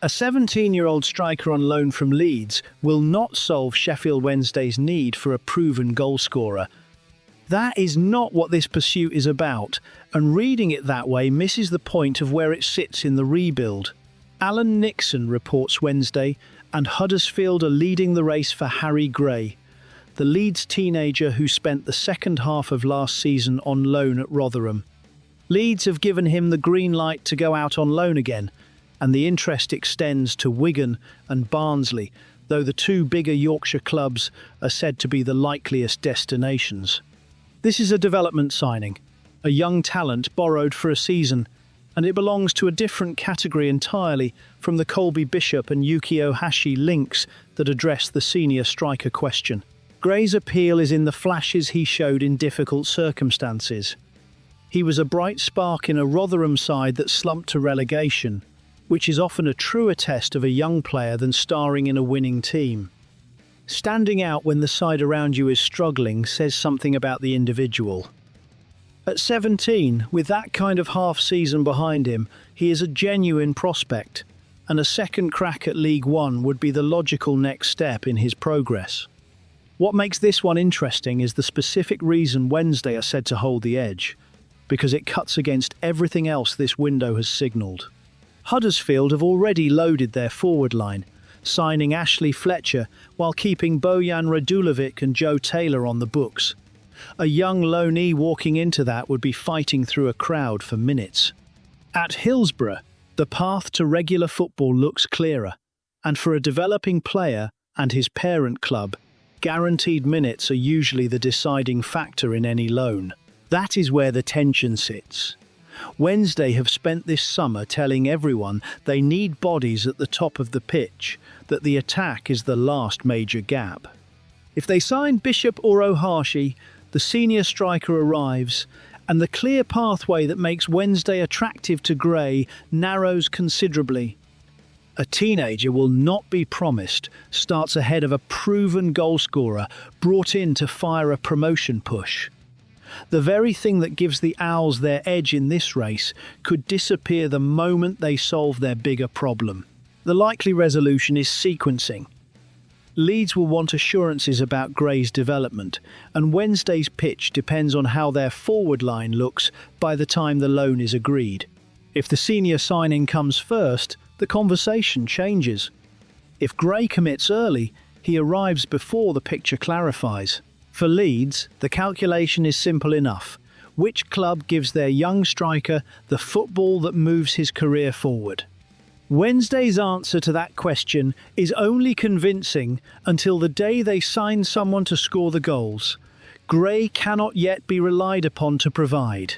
A 17-year-old striker on loan from Leeds will not solve Sheffield Wednesday's need for a proven goalscorer. That is not what this pursuit is about, and reading it that way misses the point of where it sits in the rebuild. Alan Nixon reports Wednesday, and Huddersfield are leading the race for Harry Gray, the Leeds teenager who spent the second half of last season on loan at Rotherham. Leeds have given him the green light to go out on loan again, and the interest extends to Wigan and Barnsley, though the two bigger Yorkshire clubs are said to be the likeliest destinations. This is a development signing, a young talent borrowed for a season, and it belongs to a different category entirely from the Colby Bishop and Yukio Hashi links that address the senior striker question. Gray's appeal is in the flashes he showed in difficult circumstances. He was a bright spark in a Rotherham side that slumped to relegation, which is often a truer test of a young player than starring in a winning team. Standing out when the side around you is struggling says something about the individual. At 17, with that kind of half-season behind him, he is a genuine prospect, and a second crack at League One would be the logical next step in his progress. What makes this one interesting is the specific reason Wednesday are said to hold the edge, because it cuts against everything else this window has signalled. Huddersfield have already loaded their forward line, signing Ashley Fletcher while keeping Bojan Radulovic and Joe Taylor on the books. A young loanee walking into that would be fighting through a crowd for minutes. At Hillsborough, the path to regular football looks clearer, and for a developing player and his parent club, guaranteed minutes are usually the deciding factor in any loan. That is where the tension sits. Wednesday have spent this summer telling everyone they need bodies at the top of the pitch, that the attack is the last major gap. If they sign Bishop or Ohashi, the senior striker arrives, and the clear pathway that makes Wednesday attractive to Gray narrows considerably. A teenager will not be promised starts ahead of a proven goalscorer brought in to fire a promotion push. The very thing that gives the Owls their edge in this race could disappear the moment they solve their bigger problem. The likely resolution is sequencing. Leeds will want assurances about Gray's development, and Wednesday's pitch depends on how their forward line looks by the time the loan is agreed. If the senior signing comes first, the conversation changes. If Gray commits early, he arrives before the picture clarifies. For Leeds, the calculation is simple enough. Which club gives their young striker the football that moves his career forward? Wednesday's answer to that question is only convincing until the day they sign someone to score the goals. Gray cannot yet be relied upon to provide.